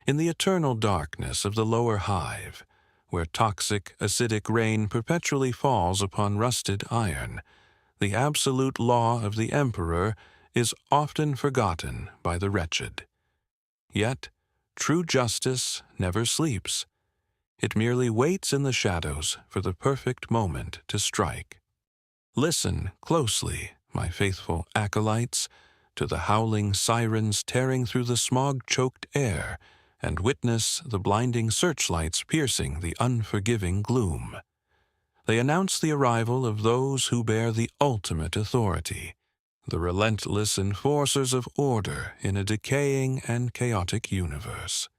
In the eternal darkness of the lower hive, where toxic, acidic rain perpetually falls upon rusted iron, the absolute law of the Emperor is often forgotten by the wretched. Yet, true justice never sleeps. It merely waits in the shadows for the perfect moment to strike. Listen closely, my faithful acolytes, to the howling sirens tearing through the smog-choked air, and witness the blinding searchlights piercing the unforgiving gloom. They announce the arrival of those who bear the ultimate authority, the relentless enforcers of order in a decaying and chaotic universe.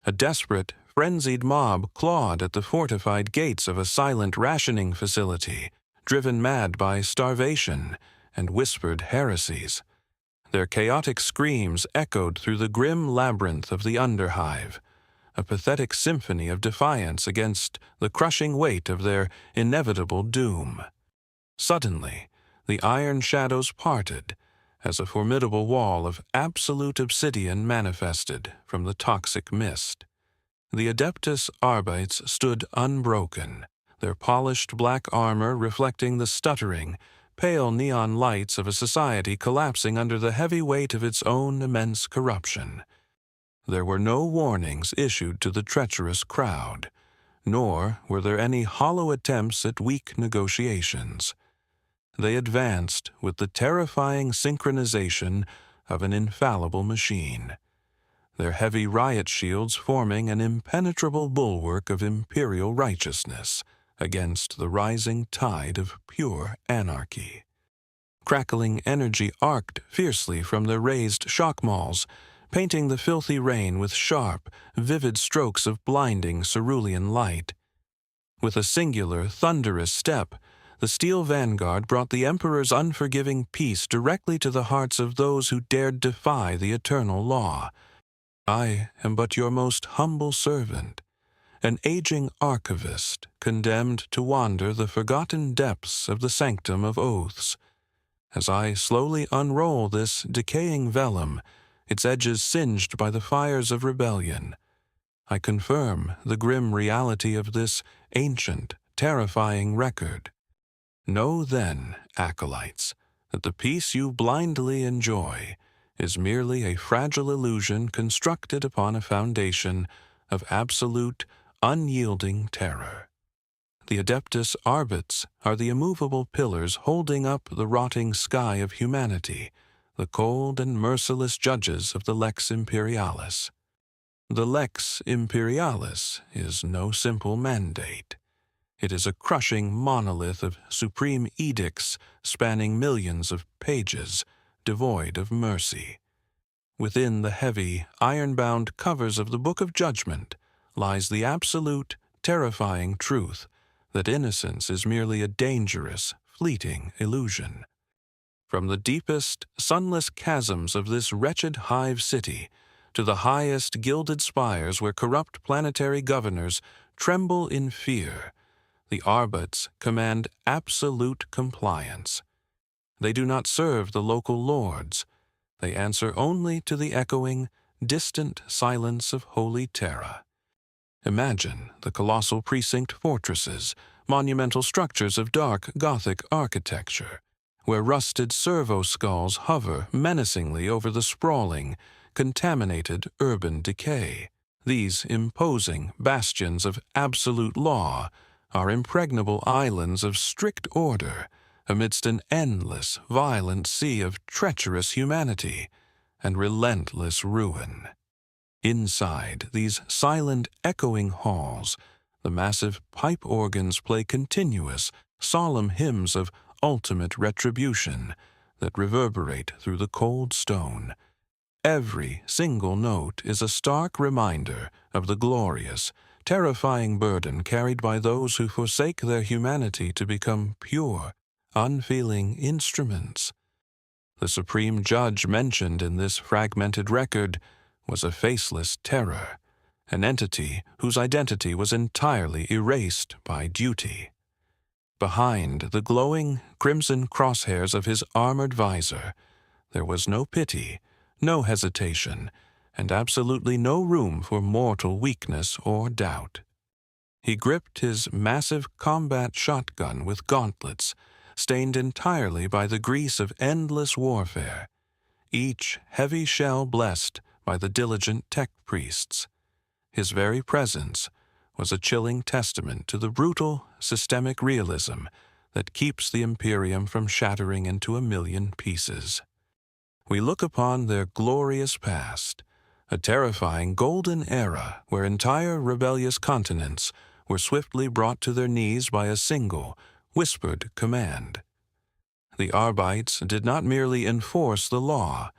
A desperate, frenzied mob clawed at the fortified gates of a silent rationing facility, driven mad by starvation and whispered heresies. Their chaotic screams echoed through the grim labyrinth of the underhive, a pathetic symphony of defiance against the crushing weight of their inevitable doom. Suddenly, the iron shadows parted as a formidable wall of absolute obsidian manifested from the toxic mist. The Adeptus Arbites stood unbroken, their polished black armor reflecting the stuttering, pale neon lights of a society collapsing under the heavy weight of its own immense corruption. There were no warnings issued to the treacherous crowd, nor were there any hollow attempts at weak negotiations. They advanced with the terrifying synchronization of an infallible machine, their heavy riot shields forming an impenetrable bulwark of imperial righteousness against the rising tide of pure anarchy. Crackling energy arced fiercely from their raised shock mauls, painting the filthy rain with sharp, vivid strokes of blinding cerulean light. With a singular, thunderous step, the steel vanguard brought the Emperor's unforgiving peace directly to the hearts of those who dared defy the eternal law. I am but your most humble servant, an aging archivist condemned to wander the forgotten depths of the sanctum of oaths. As I slowly unroll this decaying vellum, its edges singed by the fires of rebellion, I confirm the grim reality of this ancient, terrifying record. Know then, acolytes, that the peace you blindly enjoy is merely a fragile illusion constructed upon a foundation of absolute, unyielding terror. The Adeptus Arbites are the immovable pillars holding up the rotting sky of humanity, the cold and merciless judges of the Lex Imperialis. The Lex Imperialis is no simple mandate. It is a crushing monolith of supreme edicts spanning millions of pages, devoid of mercy. Within the heavy, iron-bound covers of the Book of Judgement lies the absolute, terrifying truth that innocence is merely a dangerous, fleeting illusion. From the deepest, sunless chasms of this wretched hive city to the highest gilded spires where corrupt planetary governors tremble in fear, the Arbites command absolute compliance. They do not serve the local lords. They answer only to the echoing, distant silence of holy terror. Imagine the colossal precinct fortresses, monumental structures of dark Gothic architecture, where rusted servo skulls hover menacingly over the sprawling, contaminated urban decay. These imposing bastions of absolute law are impregnable islands of strict order amidst an endless, violent sea of treacherous humanity and relentless ruin. Inside these silent, echoing halls, the massive pipe organs play continuous, solemn hymns of ultimate retribution that reverberate through the cold stone. Every single note is a stark reminder of the glorious, terrifying burden carried by those who forsake their humanity to become pure, unfeeling instruments. The supreme judge mentioned in this fragmented record was a faceless terror, an entity whose identity was entirely erased by duty. Behind the glowing crimson crosshairs of his armored visor, there was no pity, no hesitation, and absolutely no room for mortal weakness or doubt. He gripped his massive combat shotgun with gauntlets, stained entirely by the grease of endless warfare, each heavy shell blessed by the diligent tech priests. His very presence was a chilling testament to the brutal, systemic realism that keeps the Imperium from shattering into a million pieces. We look upon their glorious past, a terrifying golden era where entire rebellious continents were swiftly brought to their knees by a single, whispered command. The Arbites did not merely enforce the law,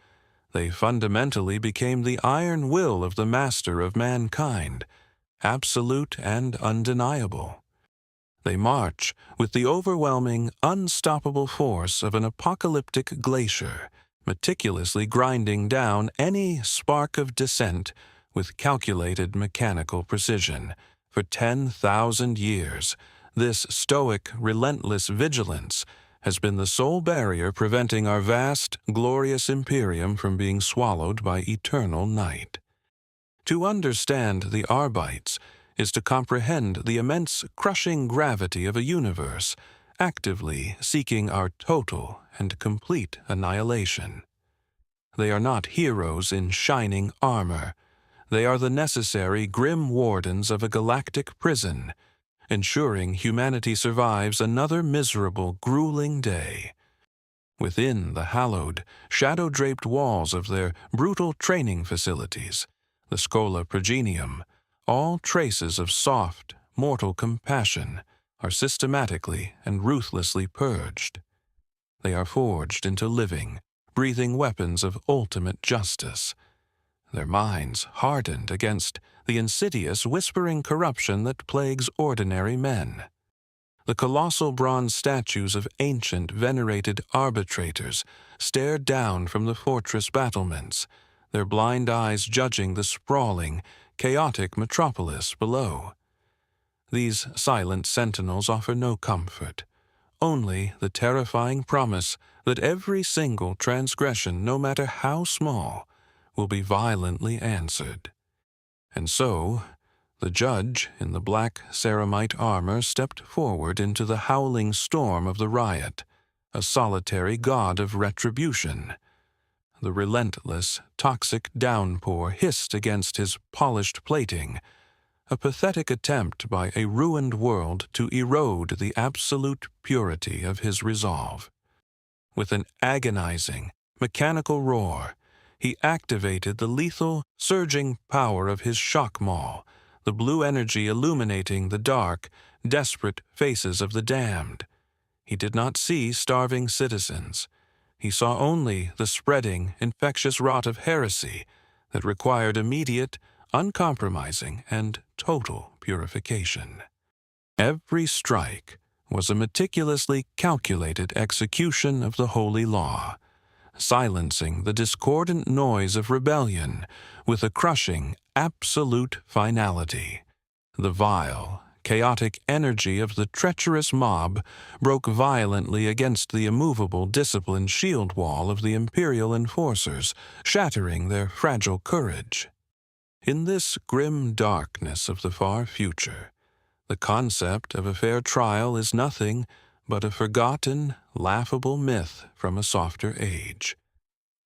they fundamentally became the iron will of the master of mankind, absolute and undeniable. They march with the overwhelming, unstoppable force of an apocalyptic glacier, meticulously grinding down any spark of dissent with calculated mechanical precision. For 10,000 years, this stoic, relentless vigilance has been the sole barrier preventing our vast, glorious Imperium from being swallowed by eternal night. To understand the Arbites is to comprehend the immense, crushing gravity of a universe actively seeking our total and complete annihilation. They are not heroes in shining armor. They are the necessary grim wardens of a galactic prison, ensuring humanity survives another miserable, grueling day. Within the hallowed, shadow-draped walls of their brutal training facilities, the Schola Progenium, all traces of soft, mortal compassion are systematically and ruthlessly purged. They are forged into living, breathing weapons of ultimate justice, their minds hardened against the insidious, whispering corruption that plagues ordinary men. The colossal bronze statues of ancient, venerated arbitrators stare down from the fortress battlements, their blind eyes judging the sprawling, chaotic metropolis below. These silent sentinels offer no comfort, only the terrifying promise that every single transgression, no matter how small, will be violently answered. And so, the judge in the black ceramite armor stepped forward into the howling storm of the riot, a solitary god of retribution. The relentless, toxic downpour hissed against his polished plating, a pathetic attempt by a ruined world to erode the absolute purity of his resolve. With an agonizing, mechanical roar, he activated the lethal, surging power of his shock maul, the blue energy illuminating the dark, desperate faces of the damned. He did not see starving citizens. He saw only the spreading, infectious rot of heresy that required immediate, uncompromising, and total purification. Every strike was a meticulously calculated execution of the holy law, silencing the discordant noise of rebellion with a crushing, absolute finality. The vile, chaotic energy of the treacherous mob broke violently against the immovable, disciplined shield wall of the imperial enforcers, shattering their fragile courage. In this grim darkness of the far future, the concept of a fair trial is nothing but a forgotten, laughable myth from a softer age.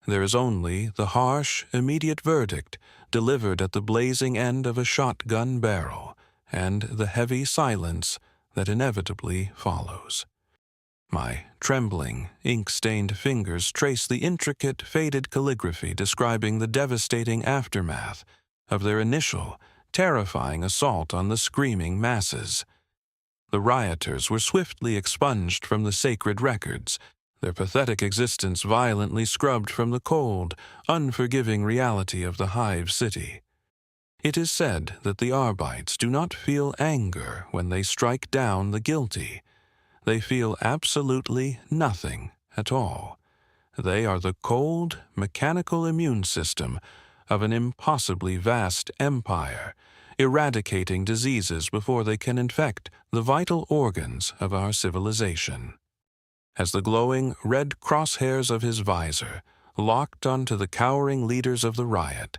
There is only the harsh, immediate verdict delivered at the blazing end of a shotgun barrel, and the heavy silence that inevitably follows. My trembling, ink-stained fingers trace the intricate, faded calligraphy describing the devastating aftermath of their initial, terrifying assault on the screaming masses. The rioters were swiftly expunged from the sacred records, their pathetic existence violently scrubbed from the cold, unforgiving reality of the Hive city. It is said that the Arbites do not feel anger when they strike down the guilty. They feel absolutely nothing at all. They are the cold, mechanical immune system of an impossibly vast empire, eradicating diseases before they can infect the vital organs of our civilization. As the glowing red crosshairs of his visor locked onto the cowering leaders of the riot,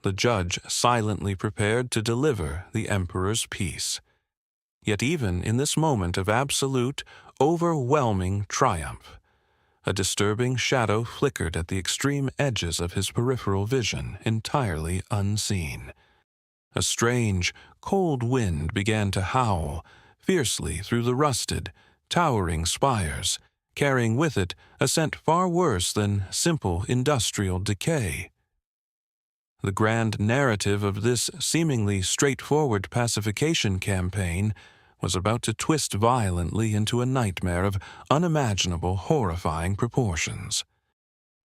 the judge silently prepared to deliver the emperor's peace. Yet even in this moment of absolute, overwhelming triumph, a disturbing shadow flickered at the extreme edges of his peripheral vision, entirely unseen. A strange, cold wind began to howl fiercely through the rusted, towering spires, carrying with it a scent far worse than simple industrial decay. The grand narrative of this seemingly straightforward pacification campaign was about to twist violently into a nightmare of unimaginable, horrifying proportions.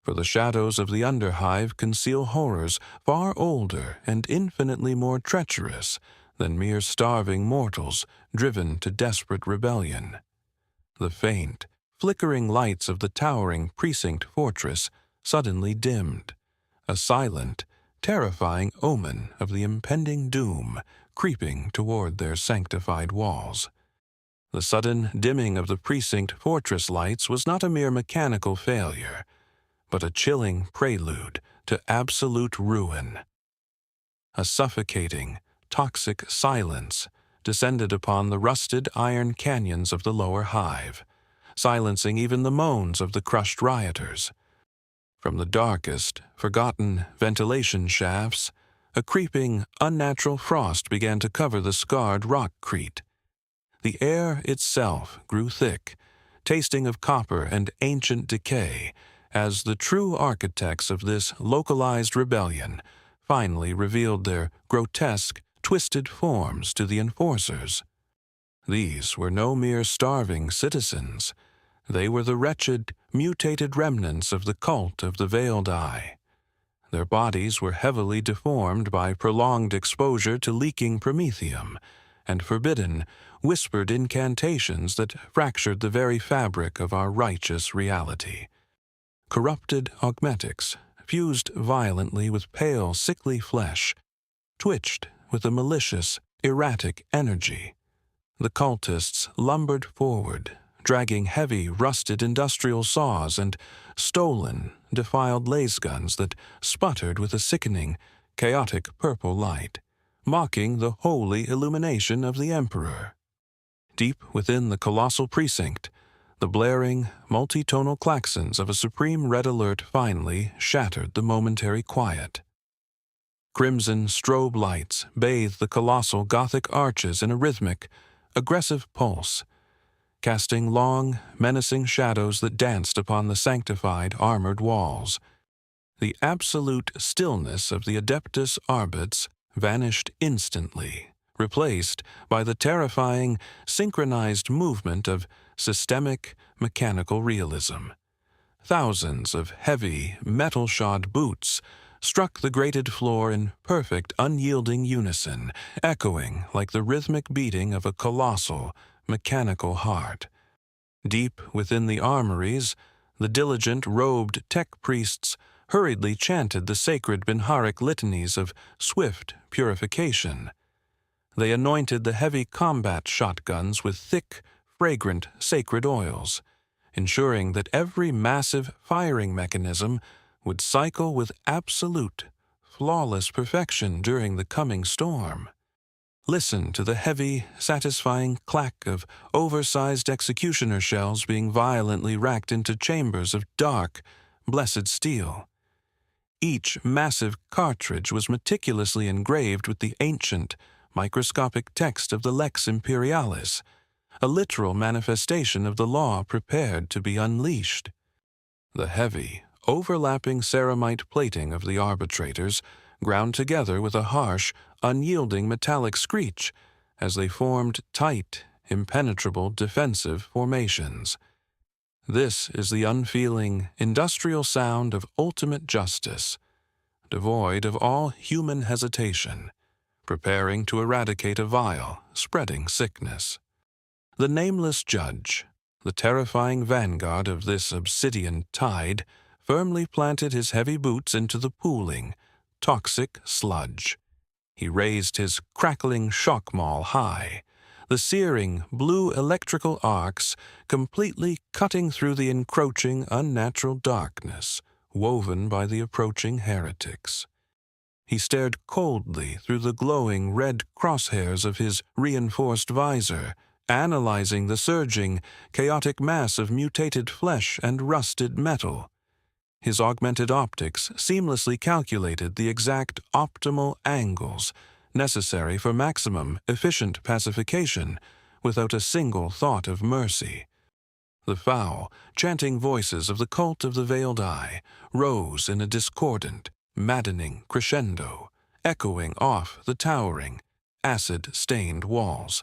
For the shadows of the underhive conceal horrors far older and infinitely more treacherous than mere starving mortals driven to desperate rebellion. The faint, flickering lights of the towering precinct fortress suddenly dimmed, a silent, terrifying omen of the impending doom creeping toward their sanctified walls. The sudden dimming of the precinct fortress lights was not a mere mechanical failure, but a chilling prelude to absolute ruin. A suffocating, toxic silence descended upon the rusted iron canyons of the lower hive, silencing even the moans of the crushed rioters. From the darkest, forgotten ventilation shafts, a creeping, unnatural frost began to cover the scarred rockcrete. The air itself grew thick, tasting of copper and ancient decay, as the true architects of this localized rebellion finally revealed their grotesque, twisted forms to the enforcers. These were no mere starving citizens. They were the wretched, mutated remnants of the cult of the Veiled Eye. Their bodies were heavily deformed by prolonged exposure to leaking promethium and forbidden, whispered incantations that fractured the very fabric of our righteous reality. Corrupted augmetics, fused violently with pale, sickly flesh, twitched with a malicious, erratic energy. The cultists lumbered forward, dragging heavy, rusted industrial saws and stolen, defiled lace guns that sputtered with a sickening, chaotic purple light, mocking the holy illumination of the emperor. Deep within the colossal precinct, the blaring, multi-tonal claxons of a supreme red alert finally shattered the momentary quiet. Crimson strobe lights bathed the colossal Gothic arches in a rhythmic, aggressive pulse, casting long, menacing shadows that danced upon the sanctified, armored walls. The absolute stillness of the Adeptus Arbites vanished instantly, replaced by the terrifying, synchronized movement of systemic, mechanical realism. Thousands of heavy, metal-shod boots struck the grated floor in perfect, unyielding unison, echoing like the rhythmic beating of a colossal, mechanical heart. Deep within the armories, the diligent, robed tech priests hurriedly chanted the sacred Binharic litanies of swift purification. They anointed the heavy combat shotguns with thick, fragrant, sacred oils, ensuring that every massive firing mechanism would cycle with absolute, flawless perfection during the coming storm. Listen to the heavy, satisfying clack of oversized executioner shells being violently racked into chambers of dark, blessed steel. Each massive cartridge was meticulously engraved with the ancient, microscopic text of the Lex Imperialis, a literal manifestation of the law prepared to be unleashed. The heavy, overlapping ceramite plating of the arbitrators ground together with a harsh, unyielding metallic screech as they formed tight, impenetrable defensive formations. This is the unfeeling, industrial sound of ultimate justice, devoid of all human hesitation, preparing to eradicate a vile, spreading sickness. The nameless judge, the terrifying vanguard of this obsidian tide, firmly planted his heavy boots into the pooling, toxic sludge. He raised his crackling shock maul high, the searing blue electrical arcs completely cutting through the encroaching unnatural darkness woven by the approaching heretics. He stared coldly through the glowing red crosshairs of his reinforced visor, analyzing the surging, chaotic mass of mutated flesh and rusted metal. His augmented optics seamlessly calculated the exact optimal angles necessary for maximum efficient pacification without a single thought of mercy. The foul, chanting voices of the cult of the Veiled Eye rose in a discordant, maddening crescendo, echoing off the towering, acid-stained walls.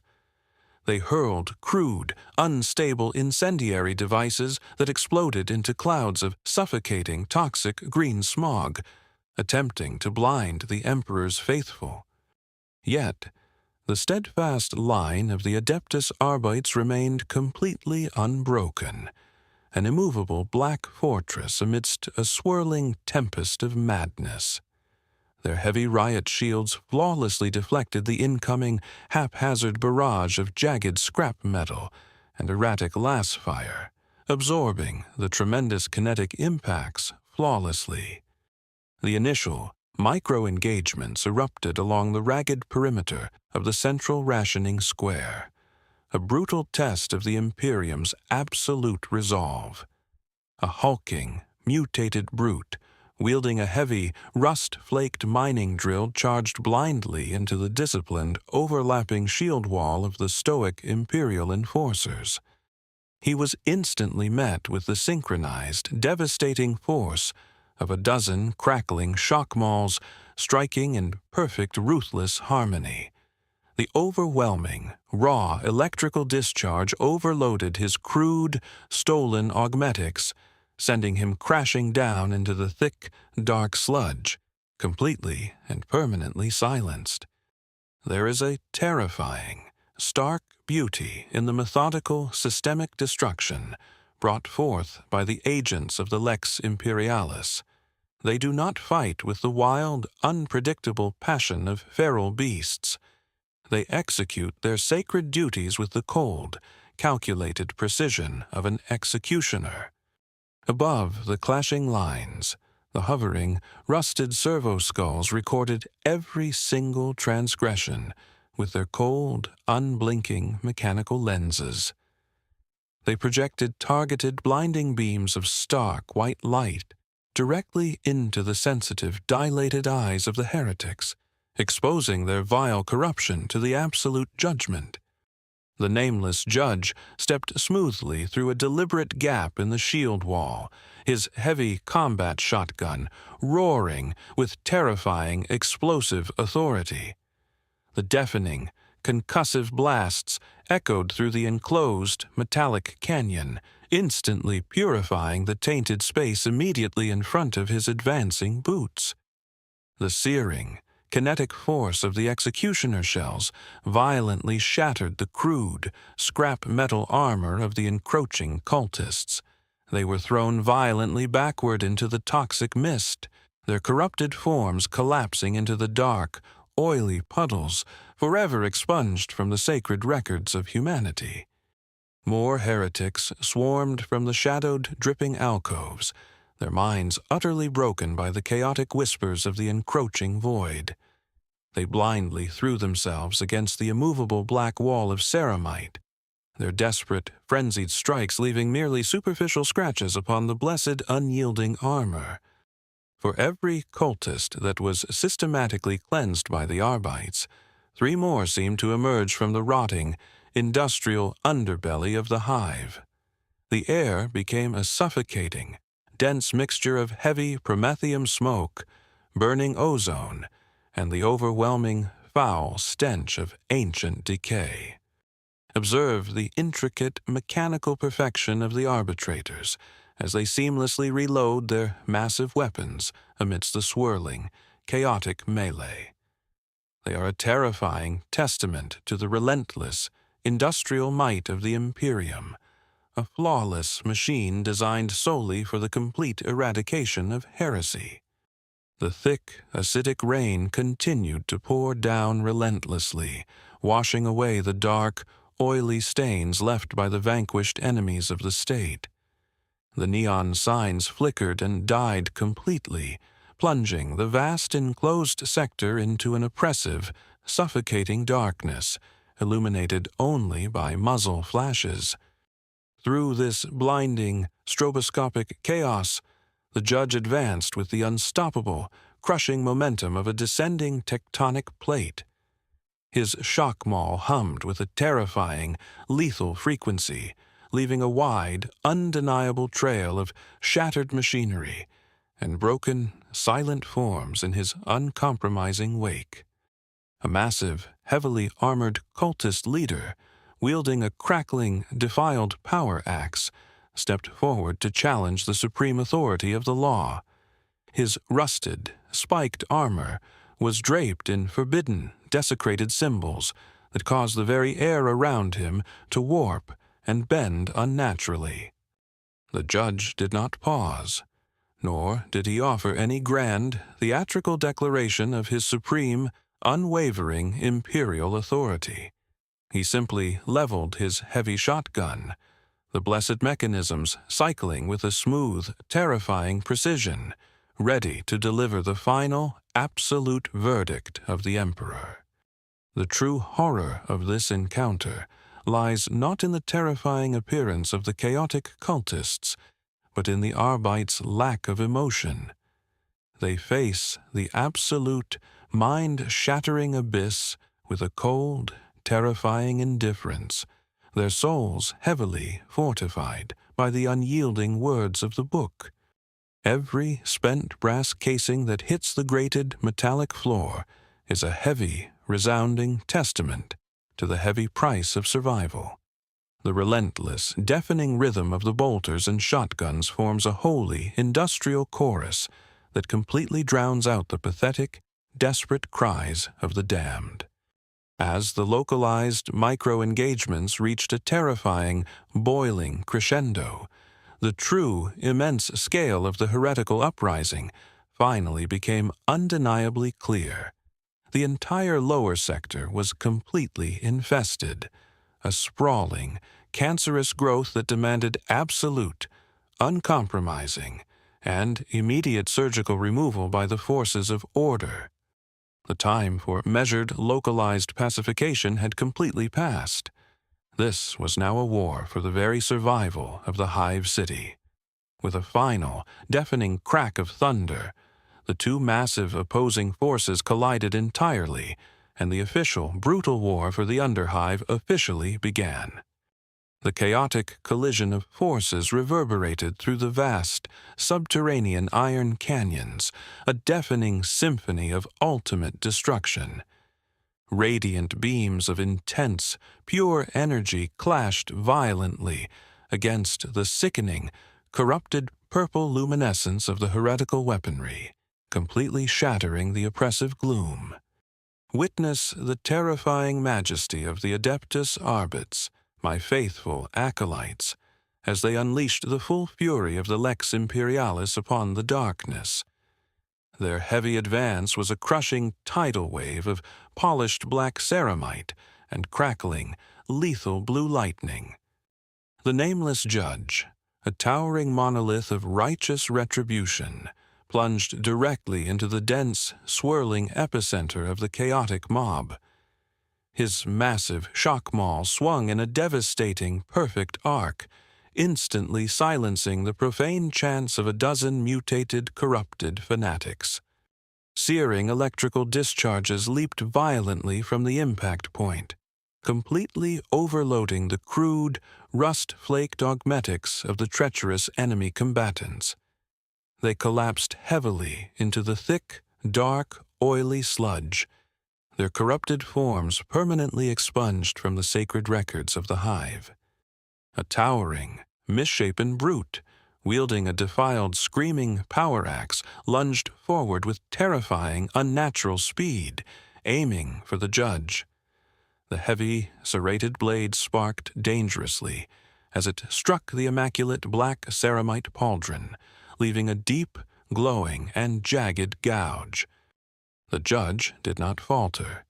They hurled crude, unstable incendiary devices that exploded into clouds of suffocating toxic green smog, attempting to blind the Emperor's faithful. Yet, the steadfast line of the Adeptus Arbites remained completely unbroken, an immovable black fortress amidst a swirling tempest of madness. Their heavy riot shields flawlessly deflected the incoming haphazard barrage of jagged scrap metal and erratic lass fire, absorbing the tremendous kinetic impacts flawlessly. The initial, micro-engagements erupted along the ragged perimeter of the central rationing square, a brutal test of the Imperium's absolute resolve. A hulking, mutated brute, wielding a heavy, rust-flaked mining drill charged blindly into the disciplined, overlapping shield wall of the stoic Imperial enforcers. He was instantly met with the synchronized, devastating force of a dozen crackling shock mauls striking in perfect ruthless harmony. The overwhelming, raw electrical discharge overloaded his crude, stolen augmetics, sending him crashing down into the thick, dark sludge, completely and permanently silenced. There is a terrifying, stark beauty in the methodical, systemic destruction brought forth by the agents of the Lex Imperialis. They do not fight with the wild, unpredictable passion of feral beasts. They execute their sacred duties with the cold, calculated precision of an executioner. Above the clashing lines, the hovering, rusted servo skulls recorded every single transgression with their cold, unblinking mechanical lenses. They projected targeted, blinding beams of stark white light directly into the sensitive, dilated eyes of the heretics, exposing their vile corruption to the absolute judgment. The nameless judge stepped smoothly through a deliberate gap in the shield wall, his heavy combat shotgun roaring with terrifying, explosive authority. The deafening, concussive blasts echoed through the enclosed, metallic canyon, instantly purifying the tainted space immediately in front of his advancing boots. The searing, kinetic force of the executioner shells violently shattered the crude, scrap metal armor of the encroaching cultists. They were thrown violently backward into the toxic mist, their corrupted forms collapsing into the dark, oily puddles forever expunged from the sacred records of humanity. More heretics swarmed from the shadowed, dripping alcoves, their minds utterly broken by the chaotic whispers of the encroaching void. They blindly threw themselves against the immovable black wall of ceramite, their desperate, frenzied strikes leaving merely superficial scratches upon the blessed, unyielding armor. For every cultist that was systematically cleansed by the Arbites, 3 more seemed to emerge from the rotting, industrial underbelly of the Hive. The air became a suffocating, dense mixture of heavy promethium smoke, burning ozone, and the overwhelming, foul stench of ancient decay. Observe the intricate, mechanical perfection of the arbitrators as they seamlessly reload their massive weapons amidst the swirling, chaotic melee. They are a terrifying testament to the relentless, industrial might of the Imperium, a flawless machine designed solely for the complete eradication of heresy. The thick, acidic rain continued to pour down relentlessly, washing away the dark, oily stains left by the vanquished enemies of the state. The neon signs flickered and died completely, plunging the vast enclosed sector into an oppressive, suffocating darkness, illuminated only by muzzle flashes. Through this blinding, stroboscopic chaos, the judge advanced with the unstoppable, crushing momentum of a descending tectonic plate. His shock maul hummed with a terrifying, lethal frequency, leaving a wide, undeniable trail of shattered machinery and broken, silent forms in his uncompromising wake. A massive, heavily armored cultist leader, wielding a crackling, defiled power axe, stepped forward to challenge the supreme authority of the law. His rusted, spiked armor was draped in forbidden, desecrated symbols that caused the very air around him to warp and bend unnaturally. The judge did not pause, nor did he offer any grand, theatrical declaration of his supreme, unwavering imperial authority. He simply leveled his heavy shotgun, the blessed mechanisms cycling with a smooth, terrifying precision, ready to deliver the final, absolute verdict of the Emperor. The true horror of this encounter lies not in the terrifying appearance of the chaotic cultists, but in the Arbites' lack of emotion. They face the absolute, mind-shattering abyss with a cold, terrifying indifference, their souls heavily fortified by the unyielding words of the book. Every spent brass casing that hits the grated metallic floor is a heavy, resounding testament to the heavy price of survival. The relentless, deafening rhythm of the bolters and shotguns forms a holy, industrial chorus that completely drowns out the pathetic, desperate cries of the damned. As the localized micro-engagements reached a terrifying, boiling crescendo, the true, immense scale of the heretical uprising finally became undeniably clear. The entire lower sector was completely infested, a sprawling, cancerous growth that demanded absolute, uncompromising, and immediate surgical removal by the forces of order. The time for measured, localized pacification had completely passed. This was now a war for the very survival of the Hive city. With a final, deafening crack of thunder, the two massive opposing forces collided entirely, and the official, brutal war for the underhive officially began. The chaotic collision of forces reverberated through the vast, subterranean iron canyons, a deafening symphony of ultimate destruction. Radiant beams of intense, pure energy clashed violently against the sickening, corrupted purple luminescence of the heretical weaponry, completely shattering the oppressive gloom. Witness the terrifying majesty of the Adeptus Arbites, my faithful acolytes, as they unleashed the full fury of the Lex Imperialis upon the darkness. Their heavy advance was a crushing tidal wave of polished black ceramite and crackling, lethal blue lightning. The nameless judge, a towering monolith of righteous retribution, plunged directly into the dense, swirling epicenter of the chaotic mob. His massive shock maul swung in a devastating, perfect arc, instantly silencing the profane chants of a dozen mutated, corrupted fanatics. Searing electrical discharges leaped violently from the impact point, completely overloading the crude, rust-flaked augmetics of the treacherous enemy combatants. They collapsed heavily into the thick, dark, oily sludge, their corrupted forms permanently expunged from the sacred records of the Hive. A towering, misshapen brute, wielding a defiled, screaming power axe, lunged forward with terrifying, unnatural speed, aiming for the judge. The heavy, serrated blade sparked dangerously as it struck the immaculate black ceramite pauldron, leaving a deep, glowing, and jagged gouge. The judge did not falter,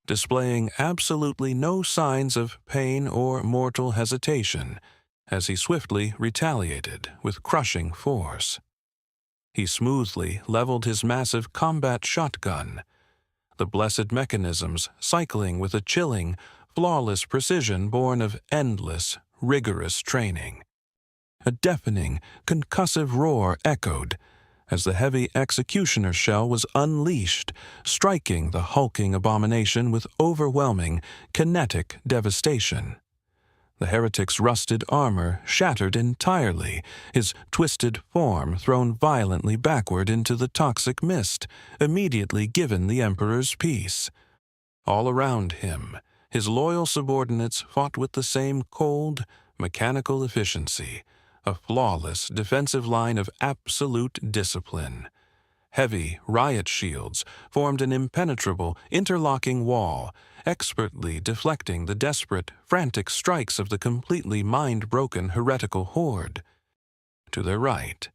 displaying absolutely no signs of pain or mortal hesitation, as he swiftly retaliated with crushing force. He smoothly leveled his massive combat shotgun, the blessed mechanisms cycling with a chilling, flawless precision born of endless, rigorous training. A deafening, concussive roar echoed as the heavy executioner shell was unleashed, striking the hulking abomination with overwhelming, kinetic devastation. The heretic's rusted armor shattered entirely, his twisted form thrown violently backward into the toxic mist, immediately given the Emperor's peace. All around him, his loyal subordinates fought with the same cold, mechanical efficiency, a flawless defensive line of absolute discipline. Heavy riot shields formed an impenetrable, interlocking wall, expertly deflecting the desperate, frantic strikes of the completely mind-broken heretical horde. To their right,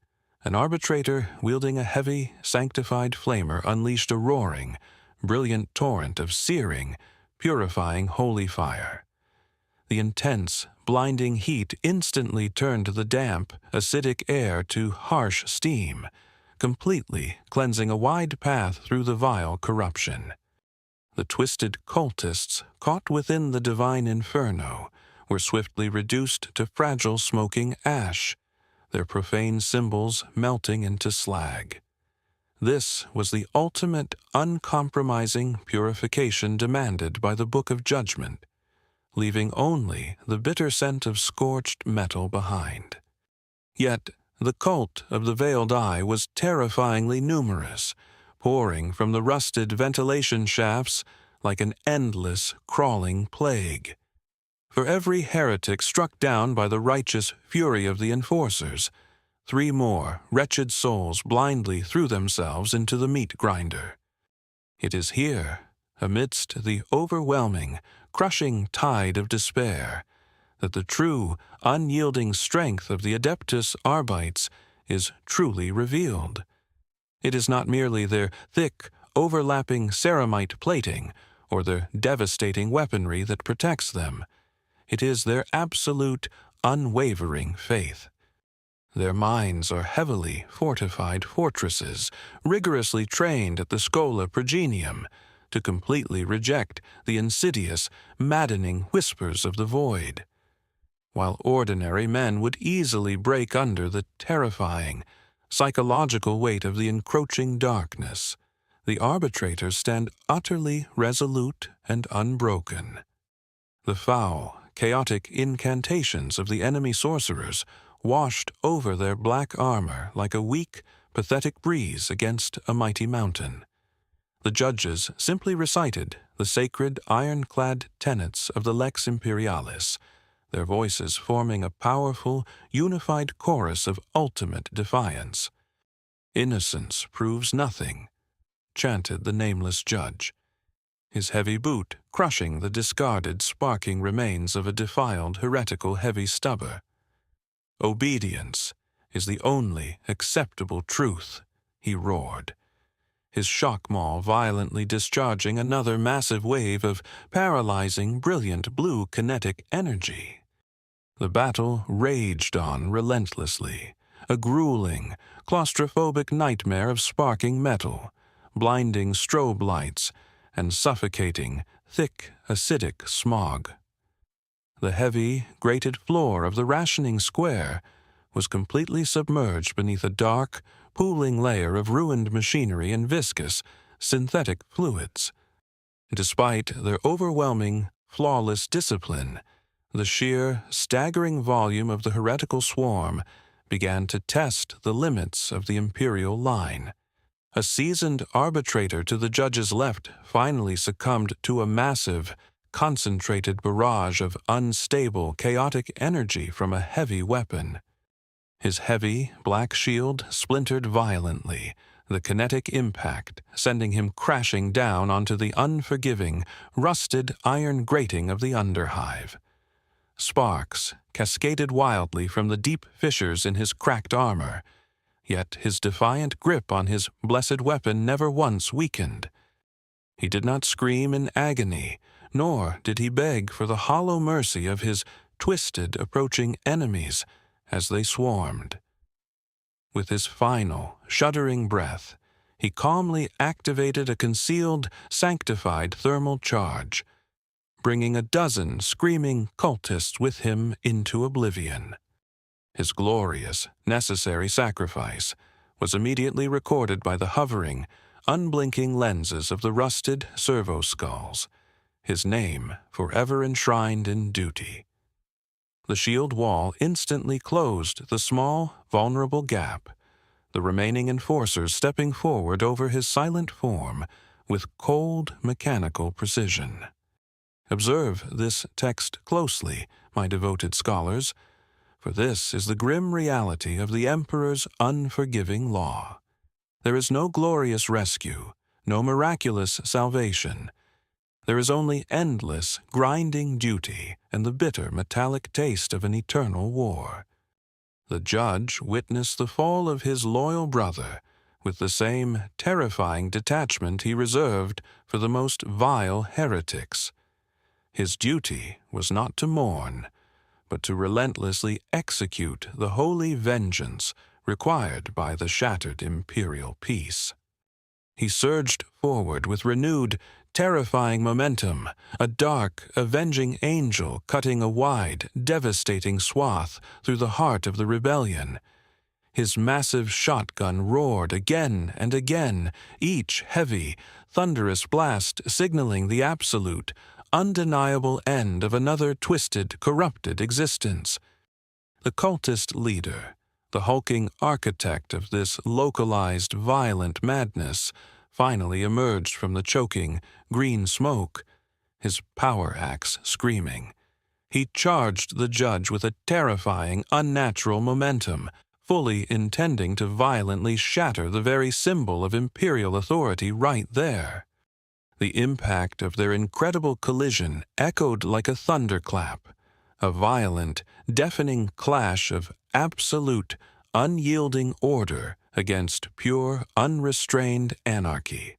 an arbitrator wielding a heavy, sanctified flamer unleashed a roaring, brilliant torrent of searing, purifying holy fire. The intense, blinding heat instantly turned the damp, acidic air to harsh steam, completely cleansing a wide path through the vile corruption. The twisted cultists caught within the divine inferno were swiftly reduced to fragile smoking ash, their profane symbols melting into slag. This was the ultimate uncompromising purification demanded by the Book of Judgement, leaving only the bitter scent of scorched metal behind. Yet the cult of the Veiled Eye was terrifyingly numerous, pouring from the rusted ventilation shafts like an endless, crawling plague. For every heretic struck down by the righteous fury of the enforcers, 3 more wretched souls blindly threw themselves into the meat grinder. It is here, amidst the overwhelming, crushing tide of despair, that the true, unyielding strength of the Adeptus Arbites is truly revealed. It is not merely their thick, overlapping ceramite plating or their devastating weaponry that protects them. It is their absolute, unwavering faith. Their minds are heavily fortified fortresses, rigorously trained at the Schola Progenium, to completely reject the insidious, maddening whispers of the void. While ordinary men would easily break under the terrifying, psychological weight of the encroaching darkness, the arbitrators stand utterly resolute and unbroken. The foul, chaotic incantations of the enemy sorcerers washed over their black armor like a weak, pathetic breeze against a mighty mountain. The judges simply recited the sacred ironclad tenets of the Lex Imperialis, their voices forming a powerful, unified chorus of ultimate defiance. "Innocence proves nothing," chanted the nameless judge, his heavy boot crushing the discarded, sparking remains of a defiled, heretical heavy stubber. "Obedience is the only acceptable truth," he roared, his shock maul violently discharging another massive wave of paralyzing, brilliant blue kinetic energy. The battle raged on relentlessly, a grueling, claustrophobic nightmare of sparking metal, blinding strobe lights, and suffocating, thick, acidic smog. The heavy, grated floor of the rationing square was completely submerged beneath a dark, pooling layer of ruined machinery and viscous, synthetic fluids. Despite their overwhelming, flawless discipline, the sheer, staggering volume of the heretical swarm began to test the limits of the imperial line. A seasoned arbitrator to the judge's left finally succumbed to a massive, concentrated barrage of unstable, chaotic energy from a heavy weapon. His heavy, black shield splintered violently, the kinetic impact sending him crashing down onto the unforgiving, rusted iron grating of the underhive. Sparks cascaded wildly from the deep fissures in his cracked armor, yet his defiant grip on his blessed weapon never once weakened. He did not scream in agony, nor did he beg for the hollow mercy of his twisted, approaching enemies as they swarmed. With his final, shuddering breath, he calmly activated a concealed, sanctified thermal charge, bringing a dozen screaming cultists with him into oblivion. His glorious, necessary sacrifice was immediately recorded by the hovering, unblinking lenses of the rusted servo skulls, his name forever enshrined in duty. The shield wall instantly closed the small, vulnerable gap, the remaining enforcers stepping forward over his silent form with cold, mechanical precision. Observe this text closely, my devoted scholars, for this is the grim reality of the Emperor's unforgiving law. There is no glorious rescue, no miraculous salvation. There is only endless, grinding duty and the bitter, metallic taste of an eternal war. The judge witnessed the fall of his loyal brother with the same terrifying detachment he reserved for the most vile heretics. His duty was not to mourn, but to relentlessly execute the holy vengeance required by the shattered imperial peace. He surged forward with renewed, terrifying momentum, a dark, avenging angel cutting a wide, devastating swath through the heart of the rebellion. His massive shotgun roared again and again, each heavy, thunderous blast signaling the absolute, undeniable end of another twisted, corrupted existence. The cultist leader, the hulking architect of this localized, violent madness, finally emerged from the choking, green smoke, his power axe screaming. He charged the judge with a terrifying, unnatural momentum, fully intending to violently shatter the very symbol of imperial authority right there. The impact of their incredible collision echoed like a thunderclap, a violent, deafening clash of absolute, unyielding order against pure, unrestrained anarchy.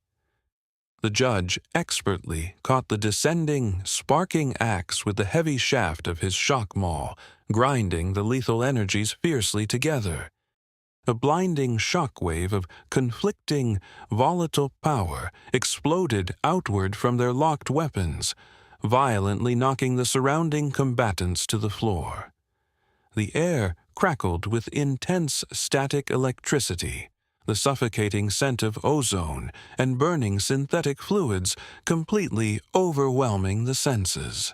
The judge expertly caught the descending, sparking axe with the heavy shaft of his shock maul, grinding the lethal energies fiercely together. A blinding shockwave of conflicting, volatile power exploded outward from their locked weapons, violently knocking the surrounding combatants to the floor. The air crackled with intense static electricity, the suffocating scent of ozone and burning synthetic fluids completely overwhelming the senses.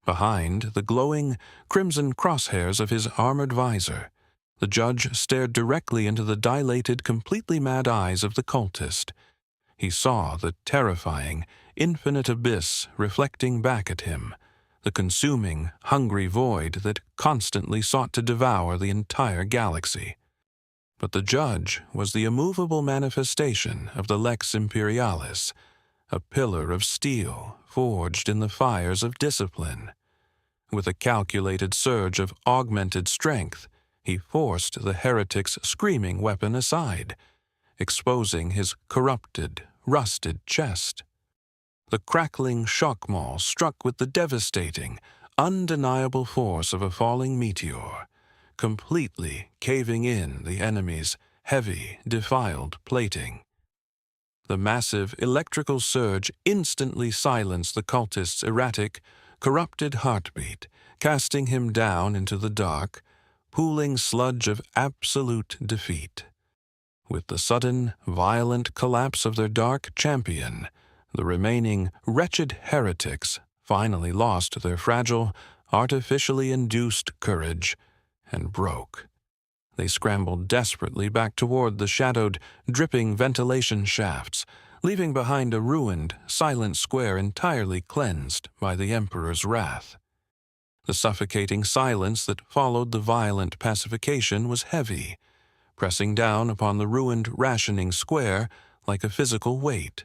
Behind the glowing, crimson crosshairs of his armored visor, the judge stared directly into the dilated, completely mad eyes of the cultist. He saw the terrifying, infinite abyss reflecting back at him, the consuming, hungry void that constantly sought to devour the entire galaxy. But the judge was the immovable manifestation of the Lex Imperialis, a pillar of steel forged in the fires of discipline. With a calculated surge of augmented strength, he forced the heretic's screaming weapon aside, exposing his corrupted, rusted chest. The crackling shock maul struck with the devastating, undeniable force of a falling meteor, completely caving in the enemy's heavy, defiled plating. The massive electrical surge instantly silenced the cultist's erratic, corrupted heartbeat, casting him down into the dark, pooling sludge of absolute defeat. With the sudden, violent collapse of their dark champion, the remaining wretched heretics finally lost their fragile, artificially induced courage and broke. They scrambled desperately back toward the shadowed, dripping ventilation shafts, leaving behind a ruined, silent square entirely cleansed by the Emperor's wrath. The suffocating silence that followed the violent pacification was heavy, pressing down upon the ruined rationing square like a physical weight.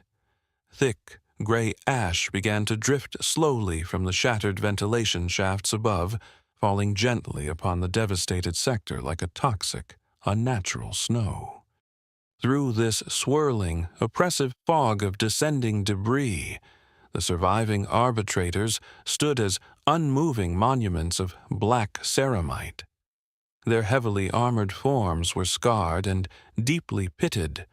Thick, gray ash began to drift slowly from the shattered ventilation shafts above, falling gently upon the devastated sector like a toxic, unnatural snow. Through this swirling, oppressive fog of descending debris, the surviving arbitrators stood as unmoving monuments of black ceramite. Their heavily armored forms were scarred and deeply pitted,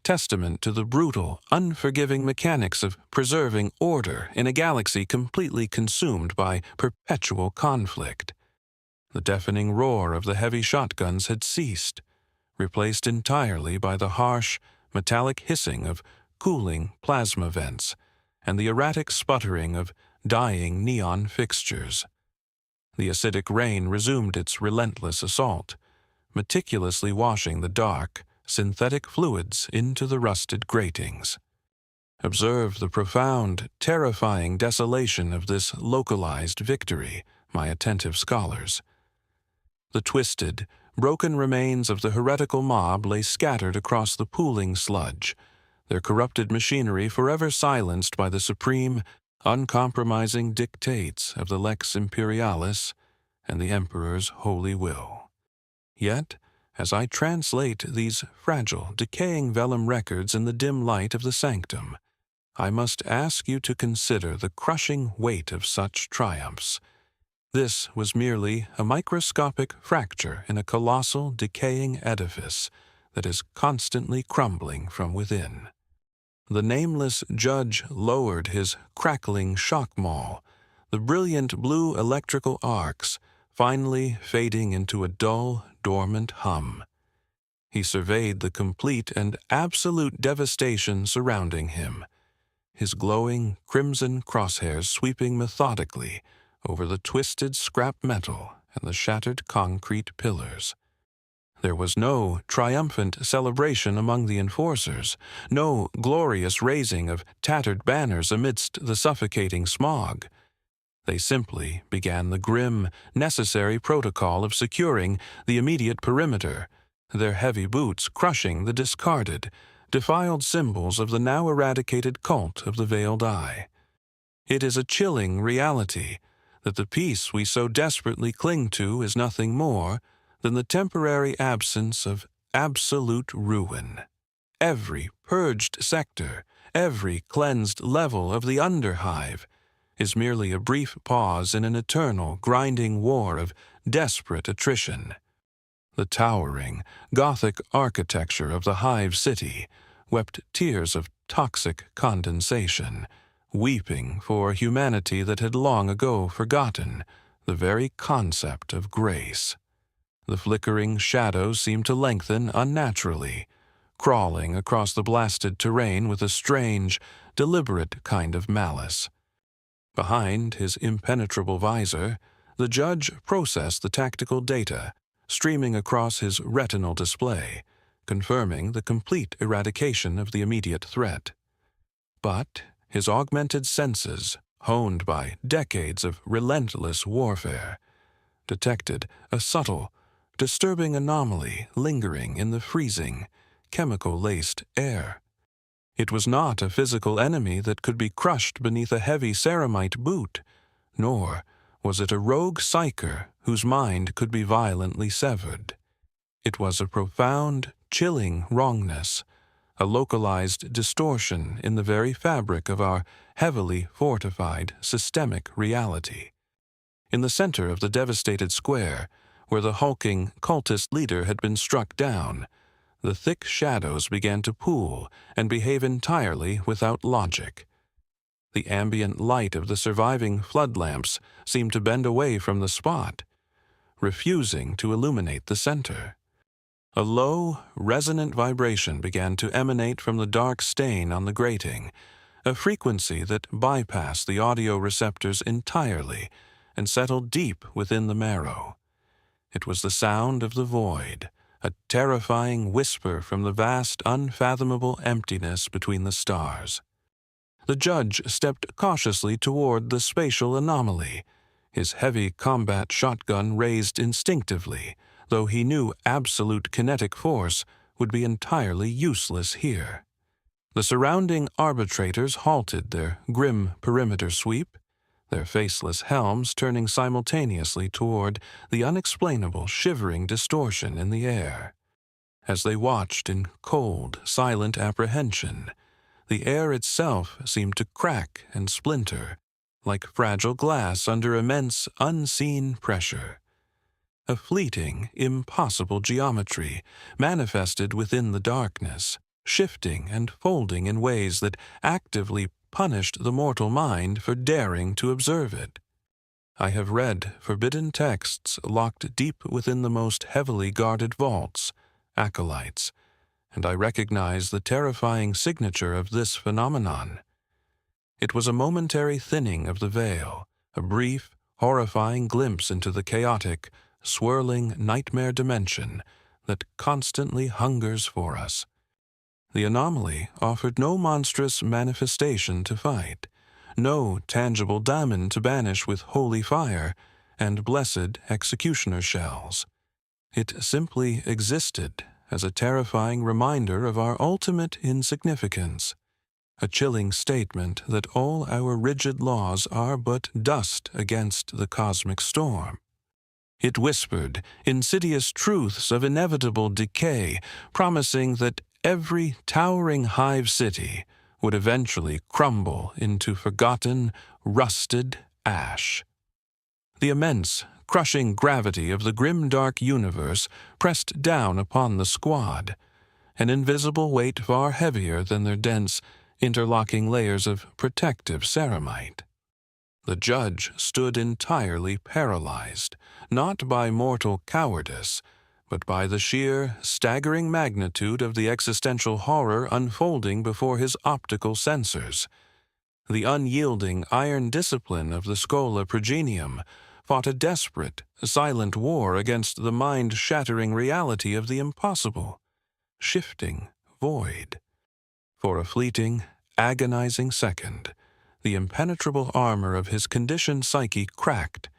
testament to the brutal, unforgiving mechanics of preserving order in a galaxy completely consumed by perpetual conflict. The deafening roar of the heavy shotguns had ceased, replaced entirely by the harsh, metallic hissing of cooling plasma vents and the erratic sputtering of dying neon fixtures. The acidic rain resumed its relentless assault, meticulously washing the dark, synthetic fluids into the rusted gratings. Observe the profound, terrifying desolation of this localized victory, my attentive scholars. The twisted, broken remains of the heretical mob lay scattered across the pooling sludge, their corrupted machinery forever silenced by the supreme, uncompromising dictates of the Lex Imperialis and the Emperor's holy will. Yet, as I translate these fragile, decaying vellum records in the dim light of the sanctum, I must ask you to consider the crushing weight of such triumphs. This was merely a microscopic fracture in a colossal, decaying edifice that is constantly crumbling from within. The nameless judge lowered his crackling shock maul, the brilliant blue electrical arcs finally fading into a dull, dormant hum. He surveyed the complete and absolute devastation surrounding him, his glowing crimson crosshairs sweeping methodically over the twisted scrap metal and the shattered concrete pillars. There was no triumphant celebration among the enforcers, no glorious raising of tattered banners amidst the suffocating smog. They simply began the grim, necessary protocol of securing the immediate perimeter, their heavy boots crushing the discarded, defiled symbols of the now eradicated cult of the Veiled Eye. It is a chilling reality that the peace we so desperately cling to is nothing more than the temporary absence of absolute ruin. Every purged sector, every cleansed level of the underhive is merely a brief pause in an eternal, grinding war of desperate attrition. The towering, Gothic architecture of the Hive city wept tears of toxic condensation, weeping for humanity that had long ago forgotten the very concept of grace. The flickering shadows seemed to lengthen unnaturally, crawling across the blasted terrain with a strange, deliberate kind of malice. Behind his impenetrable visor, the judge processed the tactical data, streaming across his retinal display, confirming the complete eradication of the immediate threat. But his augmented senses, honed by decades of relentless warfare, detected a subtle, disturbing anomaly lingering in the freezing, chemical-laced air. It was not a physical enemy that could be crushed beneath a heavy ceramite boot, nor was it a rogue psyker whose mind could be violently severed. It was a profound, chilling wrongness, a localized distortion in the very fabric of our heavily fortified systemic reality. In the center of the devastated square, where the hulking cultist leader had been struck down, the thick shadows began to pool and behave entirely without logic. The ambient light of the surviving flood lamps seemed to bend away from the spot, refusing to illuminate the center. A low, resonant vibration began to emanate from the dark stain on the grating, a frequency that bypassed the audio receptors entirely and settled deep within the marrow. It was the sound of the void, a terrifying whisper from the vast, unfathomable emptiness between the stars. The judge stepped cautiously toward the spatial anomaly, his heavy combat shotgun raised instinctively, though he knew absolute kinetic force would be entirely useless here. The surrounding arbitrators halted their grim perimeter sweep, their faceless helms turning simultaneously toward the unexplainable shivering distortion in the air. As they watched in cold, silent apprehension, the air itself seemed to crack and splinter, like fragile glass under immense, unseen pressure. a fleeting, impossible geometry manifested within the darkness, shifting and folding in ways that actively punished the mortal mind for daring to observe it. I have read forbidden texts locked deep within the most heavily guarded vaults, acolytes, and I recognize the terrifying signature of this phenomenon. It was a momentary thinning of the veil, a brief, horrifying glimpse into the chaotic, swirling nightmare dimension that constantly hungers for us. The anomaly offered no monstrous manifestation to fight, no tangible daemon to banish with holy fire and blessed executioner shells. It simply existed as a terrifying reminder of our ultimate insignificance, a chilling statement that all our rigid laws are but dust against the cosmic storm. It whispered insidious truths of inevitable decay, promising that every towering hive city would eventually crumble into forgotten, rusted ash. The immense, crushing gravity of the Grimdark universe pressed down upon the squad, an invisible weight far heavier than their dense, interlocking layers of protective ceramite. The judge stood entirely paralyzed, not by mortal cowardice, but by the sheer, staggering magnitude of the existential horror unfolding before his optical sensors. The unyielding iron discipline of the Schola Progenium fought a desperate, silent war against the mind-shattering reality of the impossible, shifting void. For a fleeting, agonizing second, the impenetrable armor of his conditioned psyche cracked,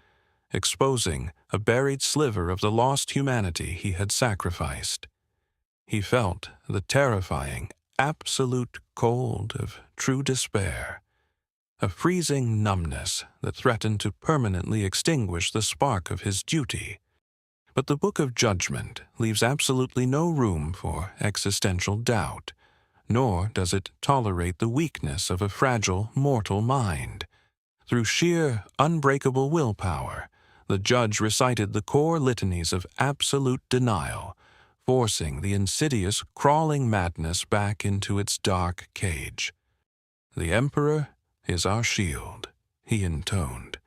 exposing a buried sliver of the lost humanity he had sacrificed. He felt the terrifying, absolute cold of true despair, a freezing numbness that threatened to permanently extinguish the spark of his duty. But the Book of Judgement leaves absolutely no room for existential doubt, nor does it tolerate the weakness of a fragile, mortal mind. Through sheer, unbreakable willpower, the judge recited the core litanies of absolute denial, forcing the insidious, crawling madness back into its dark cage. "The Emperor is our shield," he intoned,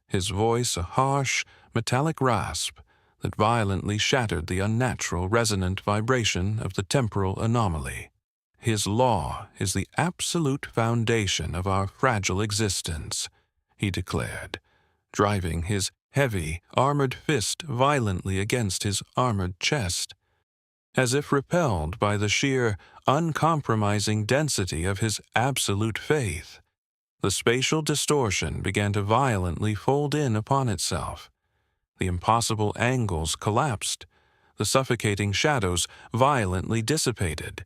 his voice a harsh, metallic rasp that violently shattered the unnatural, resonant vibration of the temporal anomaly. "His law is the absolute foundation of our fragile existence," he declared, driving his heavy, armored fist violently against his armored chest. As if repelled by the sheer, uncompromising density of his absolute faith, the spatial distortion began to violently fold in upon itself. The impossible angles collapsed, the suffocating shadows violently dissipated,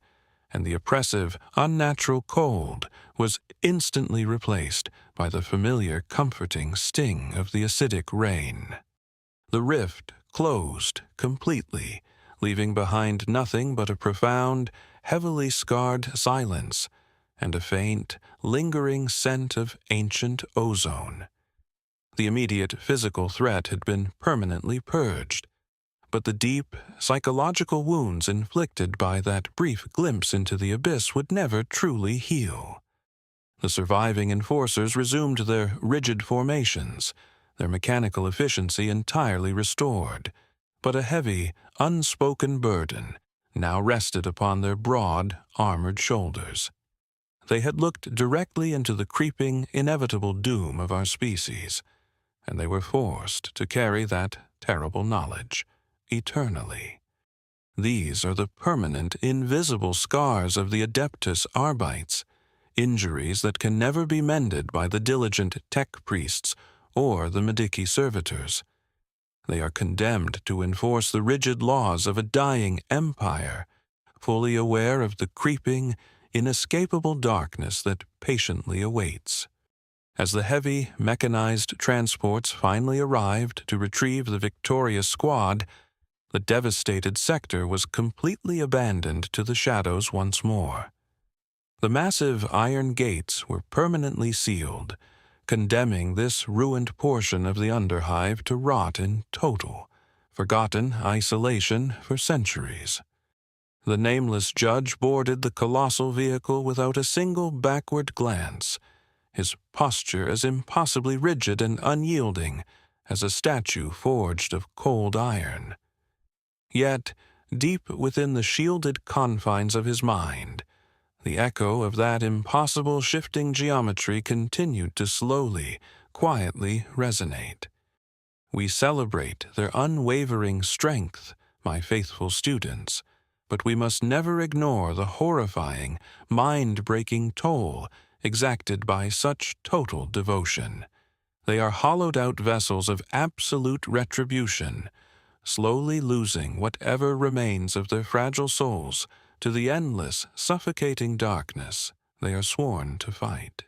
and the oppressive, unnatural cold was instantly replaced by the familiar, comforting sting of the acidic rain. The rift closed completely, leaving behind nothing but a profound, heavily scarred silence and a faint, lingering scent of ancient ozone. The immediate physical threat had been permanently purged, but the deep, psychological wounds inflicted by that brief glimpse into the abyss would never truly heal. The surviving enforcers resumed their rigid formations, their mechanical efficiency entirely restored, but a heavy, unspoken burden now rested upon their broad, armored shoulders. They had looked directly into the creeping, inevitable doom of our species, and they were forced to carry that terrible knowledge eternally. These are the permanent, invisible scars of the Adeptus Arbites, injuries that can never be mended by the diligent tech priests or the Medici servitors. They are condemned to enforce the rigid laws of a dying empire, fully aware of the creeping, inescapable darkness that patiently awaits. As the heavy, mechanized transports finally arrived to retrieve the victorious squad, the devastated sector was completely abandoned to the shadows once more. The massive iron gates were permanently sealed, condemning this ruined portion of the underhive to rot in total, forgotten isolation for centuries. The nameless judge boarded the colossal vehicle without a single backward glance, his posture as impossibly rigid and unyielding as a statue forged of cold iron. Yet, deep within the shielded confines of his mind, the echo of that impossible shifting geometry continued to slowly, quietly resonate. We celebrate their unwavering strength, my faithful students, but we must never ignore the horrifying, mind-breaking toll exacted by such total devotion. They are hollowed-out vessels of absolute retribution, slowly losing whatever remains of their fragile souls to the endless, suffocating darkness they are sworn to fight.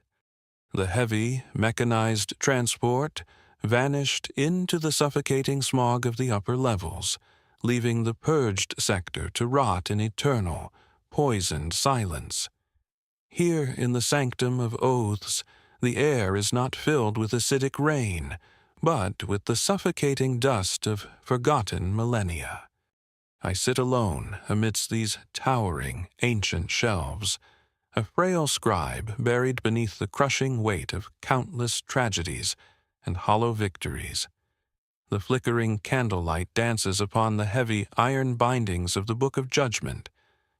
The heavy, mechanized transport vanished into the suffocating smog of the upper levels, leaving the purged sector to rot in eternal, poisoned silence. Here in the sanctum of oaths, the air is not filled with acidic rain, but with the suffocating dust of forgotten millennia. I sit alone amidst these towering, ancient shelves, a frail scribe buried beneath the crushing weight of countless tragedies and hollow victories. The flickering candlelight dances upon the heavy iron bindings of the Book of Judgement,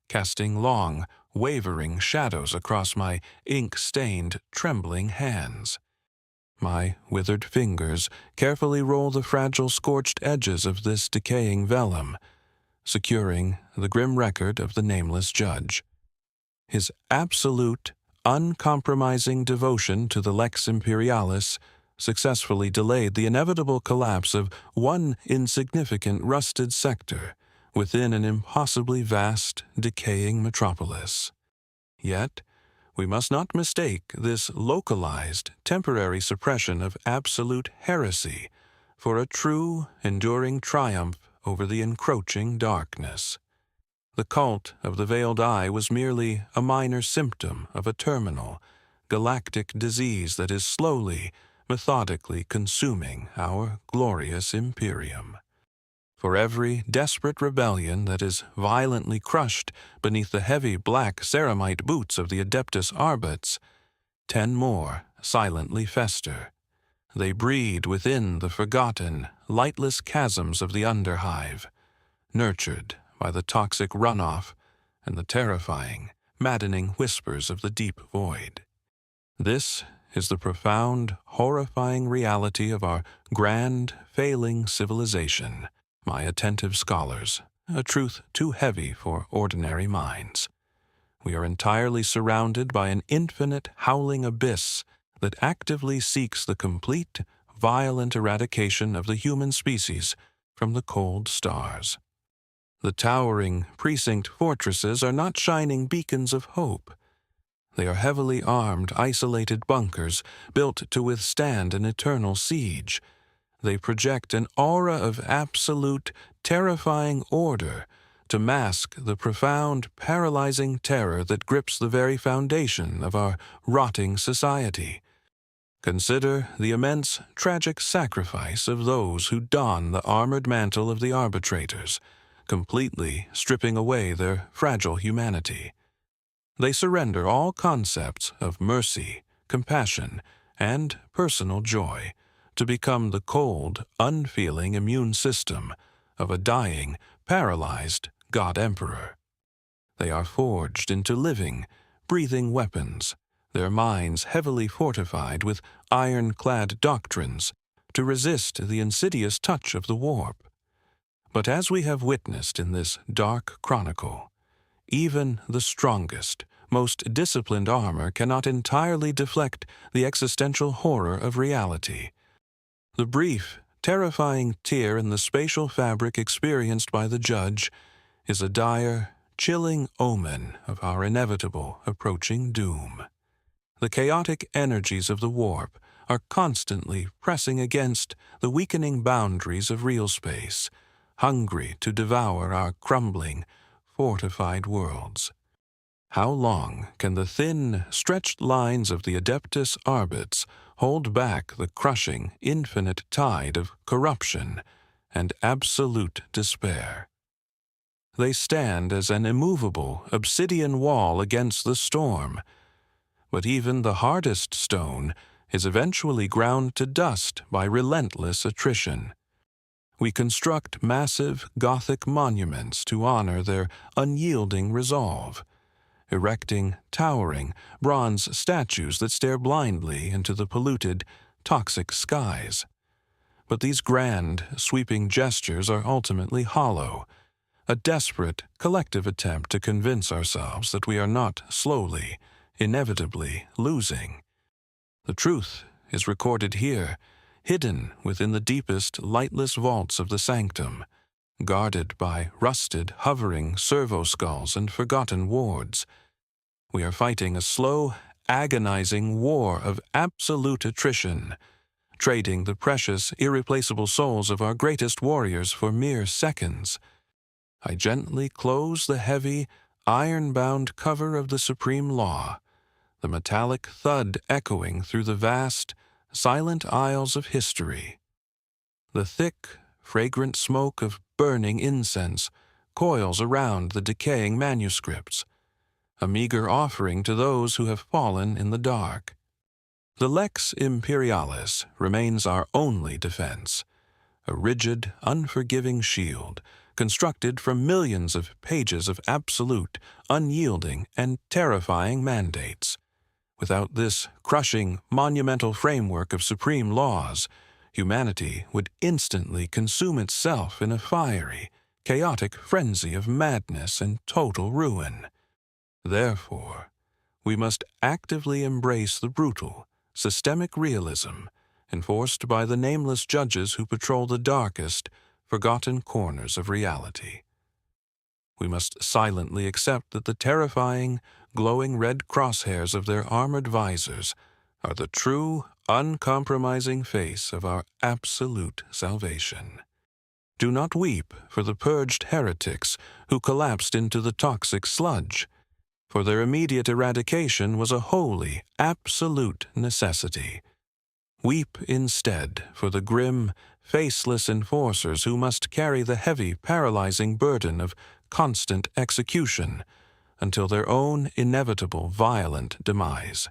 casting long, wavering shadows across my ink-stained, trembling hands. My withered fingers carefully roll the fragile scorched edges of this decaying vellum, securing the grim record of the nameless judge. His absolute, uncompromising devotion to the Lex Imperialis successfully delayed the inevitable collapse of one insignificant rusted sector within an impossibly vast, decaying metropolis. Yet, we must not mistake this localized, temporary suppression of absolute heresy for a true, enduring triumph over the encroaching darkness. The cult of the Veiled Eye was merely a minor symptom of a terminal, galactic disease that is slowly, methodically consuming our glorious Imperium. For every desperate rebellion that is violently crushed beneath the heavy black ceramite boots of the Adeptus Arbites, 10 more silently fester. They breed within the forgotten, lightless chasms of the underhive, nurtured by the toxic runoff and the terrifying, maddening whispers of the deep void. This is the profound, horrifying reality of our grand, failing civilization, my attentive scholars, a truth too heavy for ordinary minds. We are entirely surrounded by an infinite, howling abyss that actively seeks the complete, violent eradication of the human species from the cold stars. The towering, precinct fortresses are not shining beacons of hope. They are heavily armed, isolated bunkers built to withstand an eternal siege. They project an aura of absolute, terrifying order to mask the profound, paralyzing terror that grips the very foundation of our rotting society. Consider the immense, tragic sacrifice of those who don the armored mantle of the arbitrators, completely stripping away their fragile humanity. They surrender all concepts of mercy, compassion, and personal joy to become the cold, unfeeling immune system of a dying, paralyzed God-Emperor. They are forged into living, breathing weapons, their minds heavily fortified with iron-clad doctrines to resist the insidious touch of the warp. But as we have witnessed in this dark chronicle, even the strongest, most disciplined armor cannot entirely deflect the existential horror of reality. The brief, terrifying tear in the spatial fabric experienced by the judge is a dire, chilling omen of our inevitable approaching doom. The chaotic energies of the warp are constantly pressing against the weakening boundaries of real space, hungry to devour our crumbling, fortified worlds. How long can the thin, stretched lines of the Adeptus Arbites hold back the crushing, infinite tide of corruption, and absolute despair. They stand as an immovable obsidian wall against the storm, but even the hardest stone is eventually ground to dust by relentless attrition. We construct massive Gothic monuments to honor their unyielding resolve, erecting towering bronze statues that stare blindly into the polluted, toxic skies. But these grand, sweeping gestures are ultimately hollow, a desperate, collective attempt to convince ourselves that we are not slowly, inevitably losing. The truth is recorded here, hidden within the deepest, lightless vaults of the sanctum, guarded by rusted, hovering servo skulls and forgotten wards. We are fighting a slow, agonizing war of absolute attrition, trading the precious, irreplaceable souls of our greatest warriors for mere seconds. I gently close the heavy, iron-bound cover of the supreme law, the metallic thud echoing through the vast, silent aisles of history. The thick, fragrant smoke of burning incense coils around the decaying manuscripts, a meager offering to those who have fallen in the dark. The Lex Imperialis remains our only defense, a rigid, unforgiving shield constructed from millions of pages of absolute, unyielding, and terrifying mandates. Without this crushing, monumental framework of supreme laws, humanity would instantly consume itself in a fiery, chaotic frenzy of madness and total ruin. Therefore, we must actively embrace the brutal, systemic realism enforced by the nameless judges who patrol the darkest, forgotten corners of reality. We must silently accept that the terrifying, glowing red crosshairs of their armored visors are the true, uncompromising face of our absolute salvation. Do not weep for the purged heretics who collapsed into the toxic sludge, for their immediate eradication was a holy, absolute necessity. Weep instead for the grim, faceless enforcers who must carry the heavy, paralyzing burden of constant execution until their own inevitable, violent demise.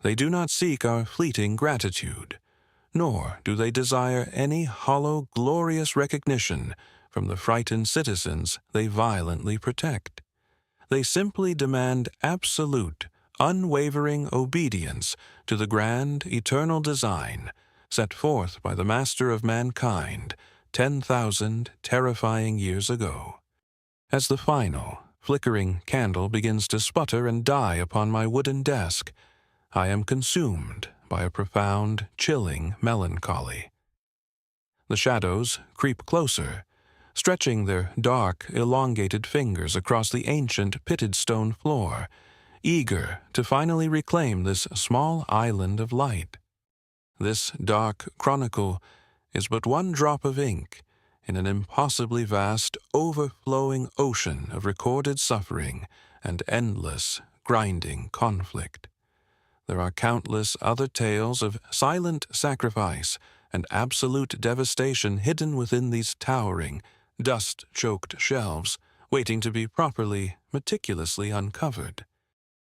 They do not seek our fleeting gratitude, nor do they desire any hollow, glorious recognition from the frightened citizens they violently protect. They simply demand absolute, unwavering obedience to the grand, eternal design set forth by the Master of Mankind 10,000 terrifying years ago. As the final, flickering candle begins to sputter and die upon my wooden desk, I am consumed by a profound, chilling melancholy. The shadows creep closer, stretching their dark, elongated fingers across the ancient pitted stone floor, eager to finally reclaim this small island of light. This dark chronicle is but one drop of ink in an impossibly vast, overflowing ocean of recorded suffering and endless, grinding conflict. There are countless other tales of silent sacrifice and absolute devastation hidden within these towering, dust-choked shelves, waiting to be properly, meticulously uncovered.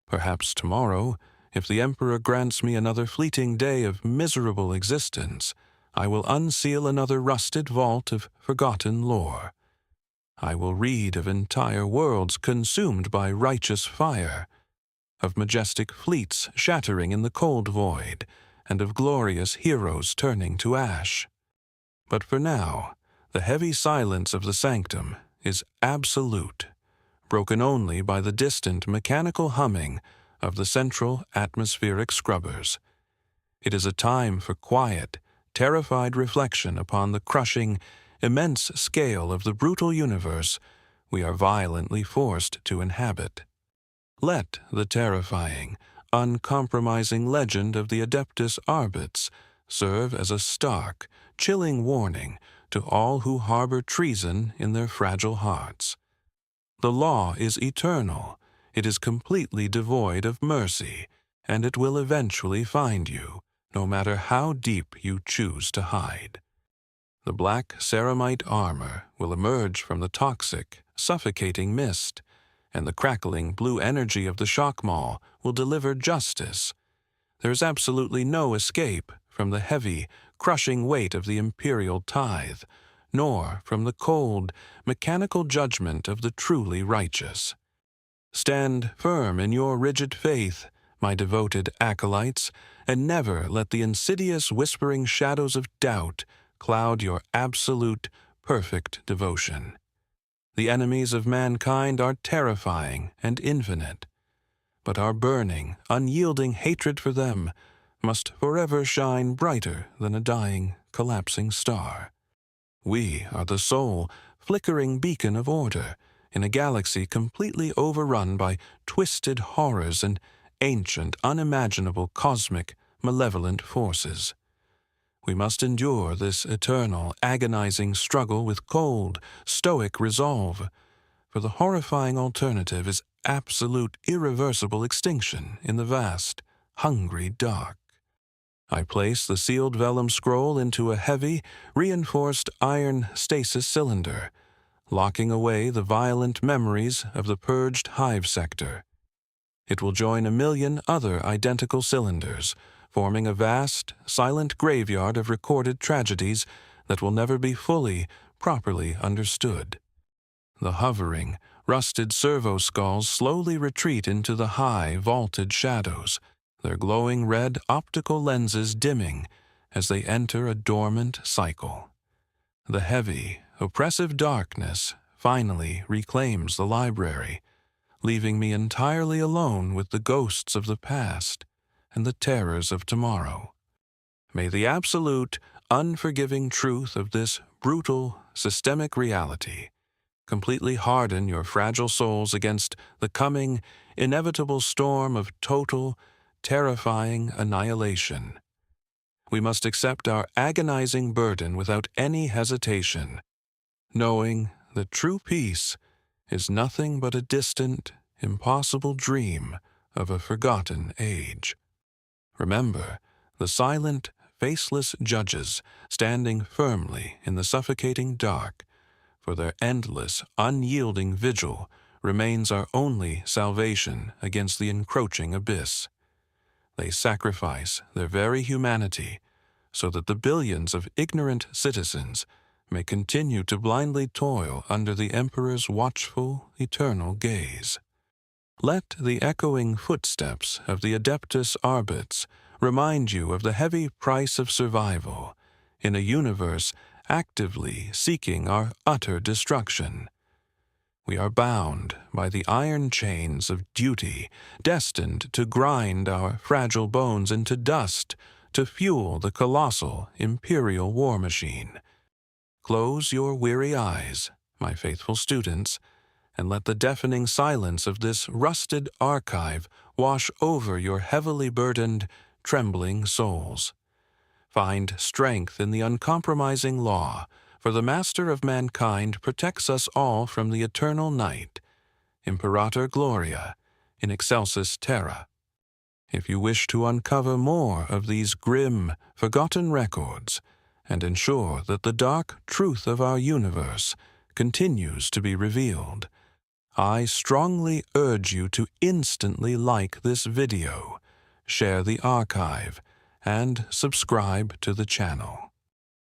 Perhaps tomorrow, if the Emperor grants me another fleeting day of miserable existence, I will unseal another rusted vault of forgotten lore. I will read of entire worlds consumed by righteous fire, of majestic fleets shattering in the cold void, and of glorious heroes turning to ash. But for now, the heavy silence of the sanctum is absolute, broken only by the distant mechanical humming of the central atmospheric scrubbers. It is a time for quiet, terrified reflection upon the crushing, immense scale of the brutal universe we are violently forced to inhabit. Let the terrifying, uncompromising legend of the Adeptus Arbites serve as a stark, chilling warning to all who harbor treason in their fragile hearts. The law is eternal, it is completely devoid of mercy, and it will eventually find you, no matter how deep you choose to hide. The black ceramite armor will emerge from the toxic, suffocating mist, and the crackling blue energy of the shock maul will deliver justice. There is absolutely no escape from the heavy, crushing weight of the imperial tithe, nor from the cold, mechanical judgment of the truly righteous. Stand firm in your rigid faith, my devoted acolytes, and never let the insidious whispering shadows of doubt cloud your absolute, perfect devotion. The enemies of mankind are terrifying and infinite, but our burning, unyielding hatred for them must forever shine brighter than a dying, collapsing star. We are the sole, flickering beacon of order in a galaxy completely overrun by twisted horrors and ancient, unimaginable cosmic, malevolent forces. We must endure this eternal, agonizing struggle with cold, stoic resolve, for the horrifying alternative is absolute, irreversible extinction in the vast, hungry dark. I place the sealed vellum scroll into a heavy, reinforced iron stasis cylinder, locking away the violent memories of the purged Hive sector. It will join 1,000,000 other identical cylinders, forming a vast, silent graveyard of recorded tragedies that will never be fully, properly understood. The hovering, rusted servo skulls slowly retreat into the high, vaulted shadows, their glowing red optical lenses dimming as they enter a dormant cycle. The heavy, oppressive darkness finally reclaims the library, leaving me entirely alone with the ghosts of the past and the terrors of tomorrow. May the absolute, unforgiving truth of this brutal, systemic reality completely harden your fragile souls against the coming, inevitable storm of total, terrifying annihilation. We must accept our agonizing burden without any hesitation, knowing that true peace is nothing but a distant, impossible dream of a forgotten age. Remember the silent, faceless judges standing firmly in the suffocating dark, for their endless, unyielding vigil remains our only salvation against the encroaching abyss. They sacrifice their very humanity so that the billions of ignorant citizens may continue to blindly toil under the Emperor's watchful, eternal gaze. Let the echoing footsteps of the Adeptus Arbites remind you of the heavy price of survival in a universe actively seeking our utter destruction. We are bound by the iron chains of duty, destined to grind our fragile bones into dust to fuel the colossal imperial war machine. Close your weary eyes, my faithful students, and let the deafening silence of this rusted archive wash over your heavily burdened, trembling souls. Find strength in the uncompromising law, for the Master of mankind protects us all from the eternal night. Imperator Gloria, in excelsis terra. If you wish to uncover more of these grim, forgotten records, and ensure that the dark truth of our universe continues to be revealed, I strongly urge you to instantly like this video, share the archive, and subscribe to the channel.